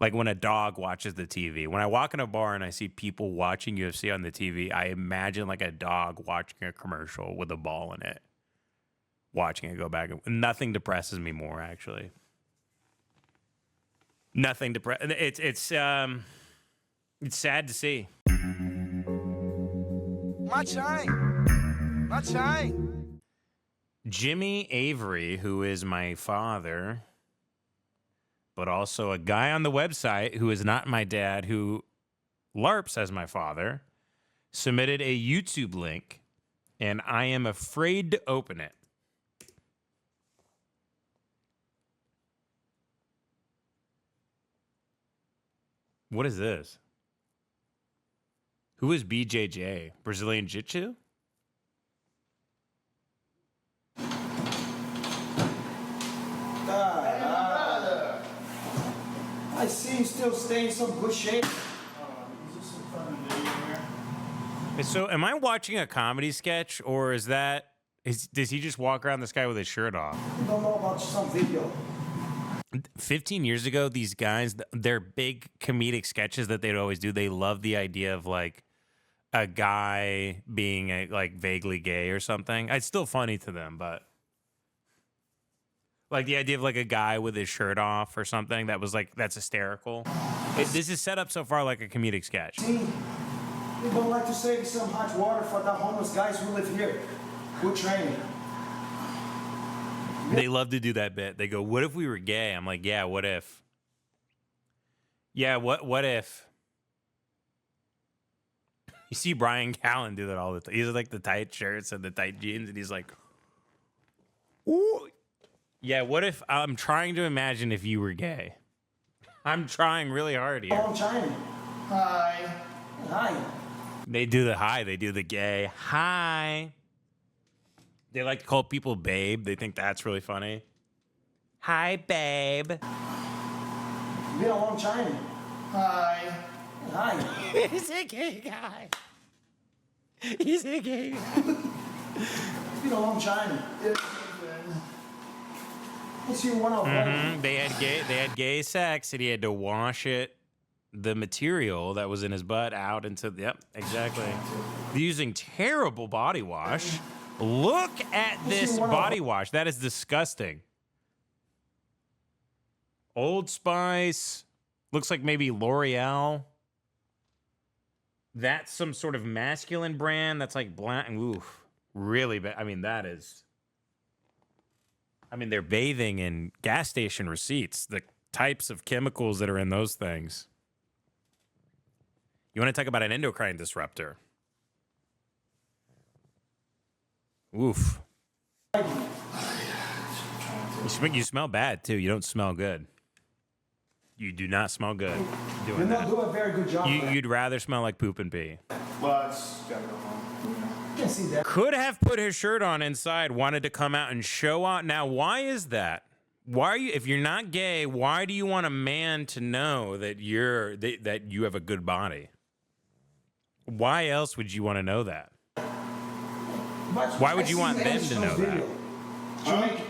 Like when a dog watches the TV. When I walk in a bar and I see people watching UFC on the TV, I imagine like a dog watching a commercial with a ball in it, watching it go back. Nothing depresses me more, actually. Nothing depresses. It's sad to see. My time. My time. Jimmy Avery, who is my father, but also a guy on the website who is not my dad, who LARPs as my father, submitted a YouTube link, and I am afraid to open it. What is this? Who is BJJ? Brazilian Jiu-Jitsu? I see him still staying in some good shape. So am I watching a comedy sketch, or does he just walk around this guy with his shirt off? I don't know about some video. 15 years ago, these guys, their big comedic sketches that they'd always do, they love the idea of like a guy being like vaguely gay or something. It's still funny to them, but like the idea of like a guy with his shirt off or something that's hysterical. This is set up so far like a comedic sketch. See, we would like to save some hot water for the homeless guys who live here. Good training. They love to do that bit. They go, "What if we were gay?" I'm like, "Yeah, what if?" Yeah, what if? You see Brian Callen do that all the time. He's like the tight shirts and the tight jeans, and he's like, "Ooh." Yeah, what if I'm trying to imagine if you were gay? I'm trying really hard here. Oh, China. Hi. Hi. They do the hi, they do the gay. Hi. They like to call people babe. They think that's really funny. Hi, babe. Been a long time. Hi. Hi. He's a gay guy. He's a gay guy. It's been a long time. Let's see one of them. They had gay sex, and he had to wash the material that was in his butt out into exactly. They're using terrible body wash. Look at this body wash. That is disgusting. Old Spice. Looks like maybe L'Oreal. That's some sort of masculine brand. That's like black. Oof. Really bad. I mean, they're bathing in gas station receipts. The types of chemicals that are in those things. You want to talk about an endocrine disruptor? Oof. You smell bad, too. You don't smell good. You do not smell good doing You're not that. doing a very good job. You'd rather smell like poop and pee. Well, it's gotta go home. You can see that. Could have put his shirt on inside, wanted to come out and show out. Now, why is that? Why are you, if you're not gay, why do you want a man to know that that you have a good body? Why else would you want to know that? Why would you want them to know that?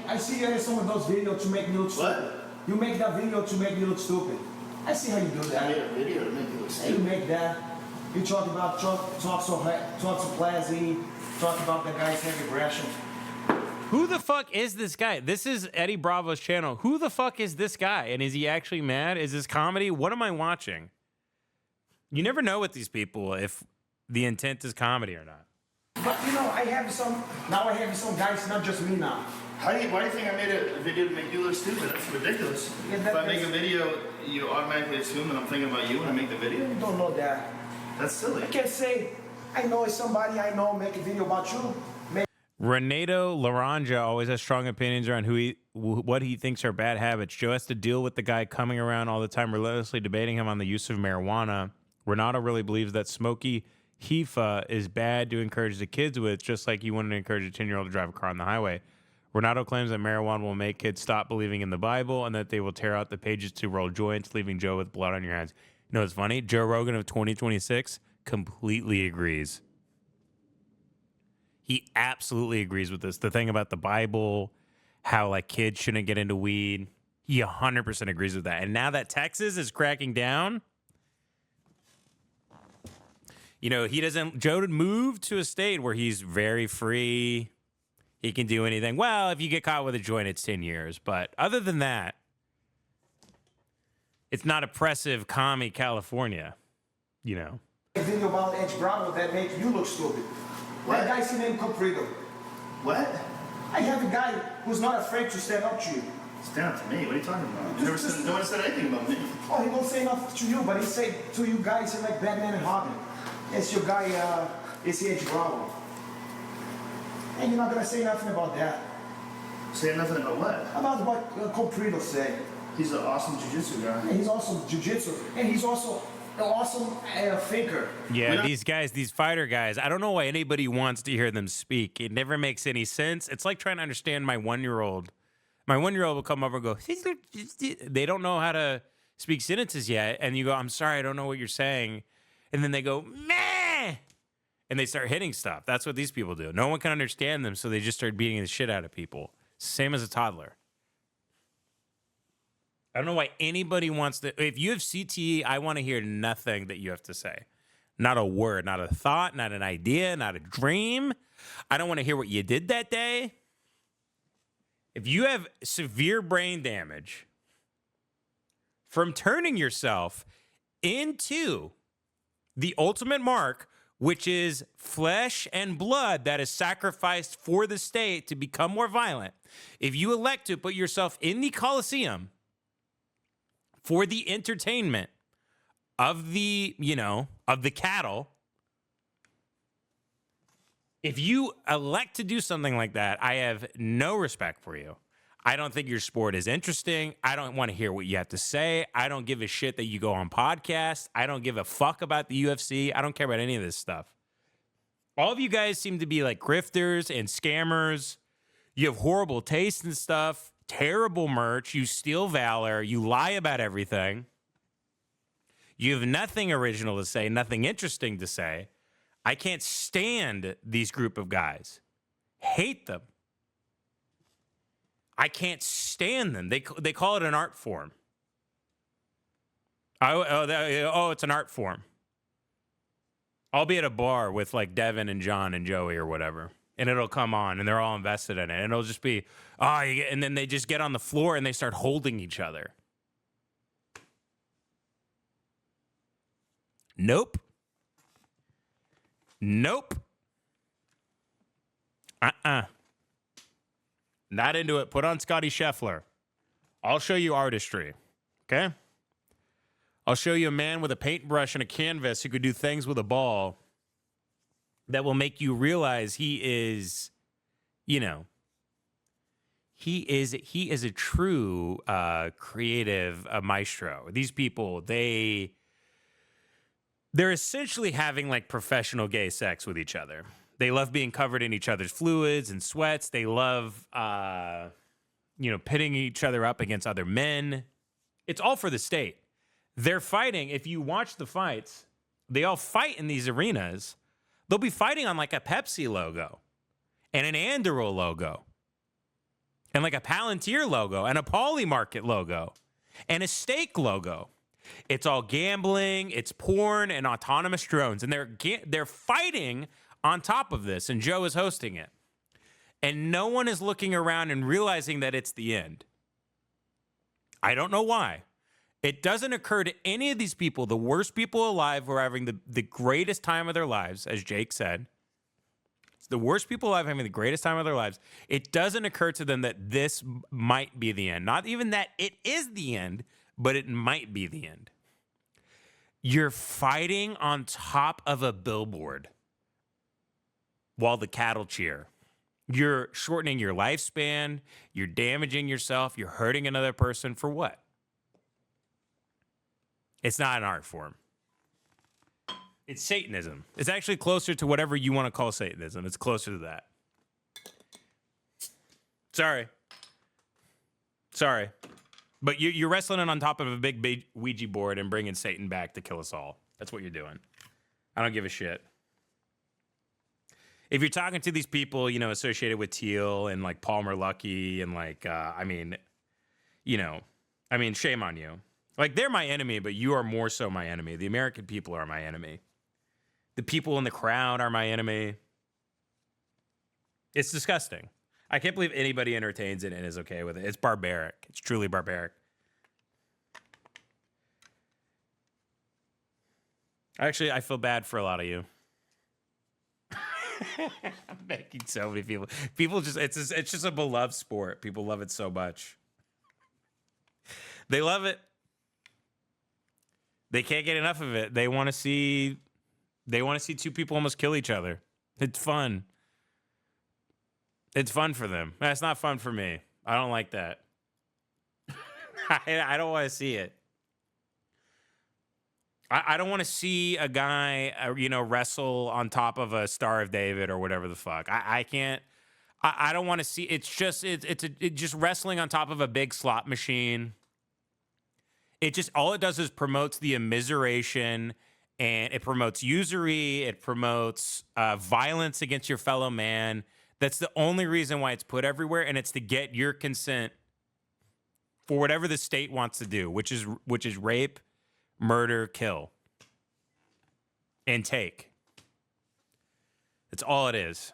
I see you in some of those videos to make me look stupid. What? You make that video to make me look stupid. I see how you do I that. made a video to make you look You stupid. make that. You talk so classy. Talk about the guy's heavy aggression. Who the fuck is this guy? This is Eddie Bravo's channel. Who the fuck is this guy? And is he actually mad? Is this comedy? What am I watching? You never know with these people if the intent is comedy or not. But you know, I have some guys, not just me now. Why do you think I made a video to make you look stupid? That's ridiculous. Yeah, If I make a video, you automatically assume that I'm thinking about you when I make the video? You don't know that. That's silly. I can't say, I know it's somebody I know make a video about you. Renato Laranja always has strong opinions around what he thinks are bad habits. Joe has to deal with the guy coming around all the time, relentlessly debating him on the use of marijuana. Renato really believes that smoky Hifa is bad to encourage the kids with, just like you wouldn't encourage a 10-year-old to drive a car on the highway. Renato claims that marijuana will make kids stop believing in the Bible and that they will tear out the pages to roll joints, leaving Joe with blood on your hands. You know what's funny? Joe Rogan of 2026 completely agrees. He absolutely agrees with this. The thing about the Bible, how like kids shouldn't get into weed. He 100% agrees with that. And now that Texas is cracking down, you know, Joe moved to a state where he's very free. He can do anything. Well, if you get caught with a joint, it's 10 years. But other than that, it's not oppressive commie California, you know. Video about Edge Bravo that make you look stupid. What? That guy's named Comprido. What? I have a guy who's not afraid to stand up to you. Stand up to me? What are you talking about? No one said anything about me. Oh, he don't say nothing to you, but he say to you guys, you're like Batman and Robin. It's your guy, it's Edge Bravo. And you're not gonna say nothing about that. Say nothing about what? About what Comprido said. He's an awesome jiu-jitsu guy. And he's also jiu-jitsu, and he's also an awesome thinker. Yeah, these guys, these fighter guys, I don't know why anybody wants to hear them speak. It never makes any sense. It's like trying to understand my 1-year-old. My 1-year-old will come over and go, they don't know how to speak sentences yet. And you go, I'm sorry, I don't know what you're saying. And then they go, meh. And they start hitting stuff. That's what these people do. No one can understand them, so they just start beating the shit out of people. Same as a toddler. I don't know why anybody wants to. If you have CTE, I want to hear nothing that you have to say. Not a word, not a thought, not an idea, not a dream. I don't want to hear what you did that day. If you have severe brain damage from turning yourself into the ultimate mark, which is flesh and blood that is sacrificed for the state to become more violent, if you elect to put yourself in the Coliseum for the entertainment of the, of the cattle, if you elect to do something like that, I have no respect for you. I don't think your sport is interesting. I don't want to hear what you have to say. I don't give a shit that you go on podcasts. I don't give a fuck about the UFC. I don't care about any of this stuff. All of you guys seem to be like grifters and scammers. You have horrible taste and stuff, terrible merch. You steal valor. You lie about everything. You have nothing original to say, nothing interesting to say. I can't stand these group of guys. Hate them. I can't stand them. They call it an art form. It's an art form. I'll be at a bar with like Devin and John and Joey or whatever, and it'll come on, and they're all invested in it, and it'll just be, and then they just get on the floor and they start holding each other. Nope. Not into it. Put on Scotty Scheffler. I'll show you artistry. Okay? I'll show you a man with a paintbrush and a canvas who could do things with a ball that will make you realize he is, he is a true creative maestro. These people, they're essentially having like professional gay sex with each other. They love being covered in each other's fluids and sweats. They love, pitting each other up against other men. It's all for the state. They're fighting. If you watch the fights, they all fight in these arenas. They'll be fighting on like a Pepsi logo and an Anduril logo and like a Palantir logo and a Poly Market logo and a steak logo. It's all gambling, it's porn, and autonomous drones. And they're fighting on top of this, and Joe is hosting it. And no one is looking around and realizing that it's the end. I don't know why. It doesn't occur to any of these people, the worst people alive who are having the greatest time of their lives, as Jake said. It's the worst people alive having the greatest time of their lives. It doesn't occur to them that this might be the end. Not even that it is the end, but it might be the end. You're fighting on top of a billboard while the cattle cheer. You're shortening your lifespan. You're damaging yourself. You're hurting another person for what? It's not an art form. It's Satanism. It's actually closer to whatever you want to call Satanism. It's closer to that. Sorry. But you're wrestling on top of a big Ouija board and bringing Satan back to kill us all. That's what you're doing. I don't give a shit. If you're talking to these people, associated with Teal and like Palmer Luckey and like, I mean, shame on you. Like, they're my enemy, but you are more so my enemy. The American people are my enemy. The people in the crowd are my enemy. It's disgusting. I can't believe anybody entertains it and is okay with it. It's barbaric. It's truly barbaric. Actually, I feel bad for a lot of you. I'm making so many people. People just, it's just a beloved sport. People love it so much. They love it. They can't get enough of it. They want to see two people almost kill each other. It's fun. It's fun for them. That's not fun for me. I don't like that. I don't want to see it. I don't want to see a guy, wrestle on top of a Star of David or whatever the fuck. I can't. I don't want to see. It's just just wrestling on top of a big slot machine. It just, all it does is promotes the immiseration, and it promotes usury. It promotes violence against your fellow man. That's the only reason why it's put everywhere, and it's to get your consent for whatever the state wants to do, which is rape, murder, kill, and take. That's all it is.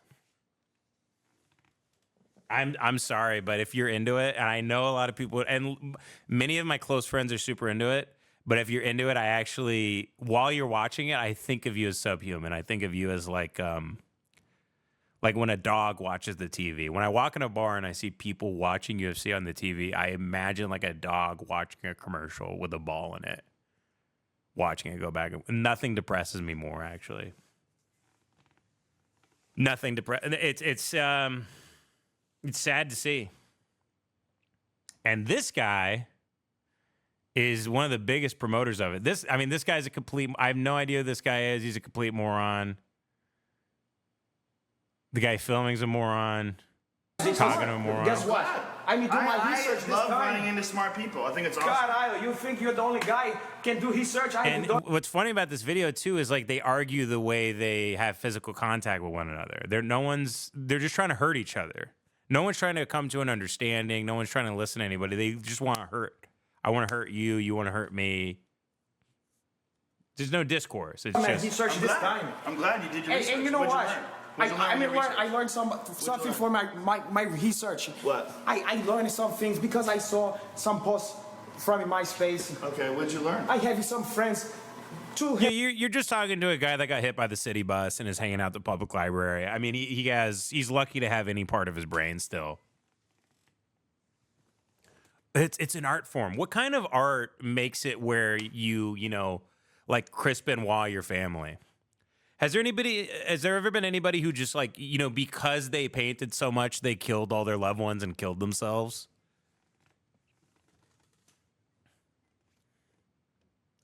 I'm sorry, but if you're into it, and I know a lot of people, and many of my close friends are super into it, but if you're into it, I actually, while you're watching it, I think of you as subhuman. I think of you as like when a dog watches the TV. When I walk in a bar and I see people watching UFC on the TV, I imagine like a dog watching a commercial with a ball in it, watching it go back. Nothing depresses me more, actually. Nothing It's sad to see. And this guy is one of the biggest promoters of it. This guy's a complete, I have no idea who this guy is. He's a complete moron. The guy filming's a moron. Talking to a moron. Guess what? I mean, do my research this love time. running into smart people. I think it's awesome. God, you think you're the only guy can do research? And what's funny about this video too is like they argue the way they have physical contact with one another. They're just trying to hurt each other. No one's trying to come to an understanding. No one's trying to listen to anybody. They just want to hurt. I want to hurt you. You want to hurt me. There's no discourse. It's just research this time. I'm glad you did your research. And you know What'd what? You learn? What'd you learn in your research? I learned something for my research. What? I learned some things because I saw some posts from MySpace. Okay, what'd you learn? I have some friends too. Yeah, you're just talking to a guy that got hit by the city bus and is hanging out at the public library. I mean, he's lucky to have any part of his brain still. It's an art form. What kind of art makes it where you like Chris Benoit your family? Has there ever been anybody who just like, because they painted so much, they killed all their loved ones and killed themselves?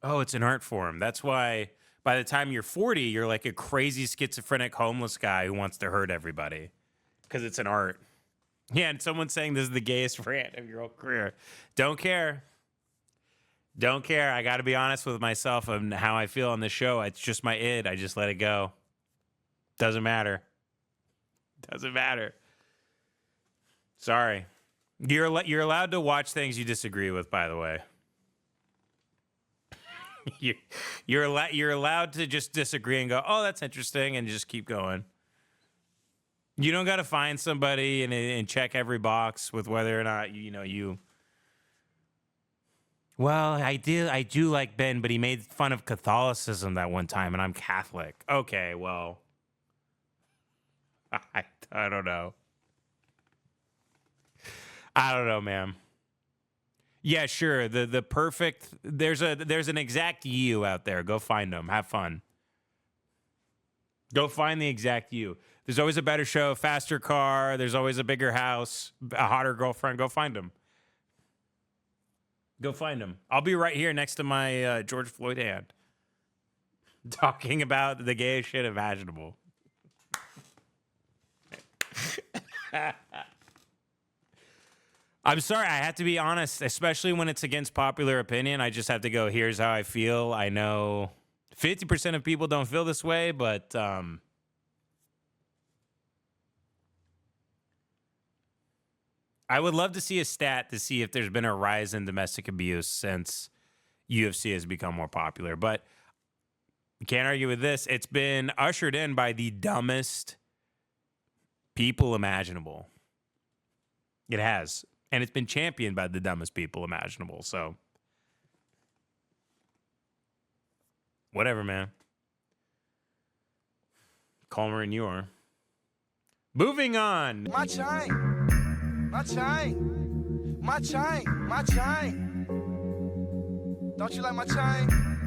Oh, it's an art form. That's why by the time you're 40, you're like a crazy schizophrenic homeless guy who wants to hurt everybody because it's an art. Yeah, and someone's saying this is the gayest rant of your whole career. Don't care. Don't care. I got to be honest with myself and how I feel on this show. It's just my id. I just let it go. Doesn't matter. Doesn't matter. Sorry. You're allowed to watch things you disagree with, by the way. You're allowed to just disagree and go, oh, that's interesting, and just keep going. You don't got to find somebody and check every box with whether or not you. Well, I do like Ben, but he made fun of Catholicism that one time, and I'm Catholic. Okay, well, I don't know. I don't know, man. Yeah, sure. The perfect there's an exact you out there. Go find them. Have fun. Go find the exact you. There's always a better show, faster car. There's always a bigger house, a hotter girlfriend. Go find them. Go find them. I'll be right here next to my George Floyd hand, talking about the gayest shit imaginable. I'm sorry, I have to be honest, especially when it's against popular opinion. I just have to go, here's how I feel. I know 50% of people don't feel this way, but I would love to see a stat to see if there's been a rise in domestic abuse since UFC has become more popular. But can't argue with this. It's been ushered in by the dumbest people imaginable. It has. And it's been championed by the dumbest people imaginable. So, whatever, man. Calmer and you're. Moving on. My chain, my chain, my chain, my chain. Don't you like my chain?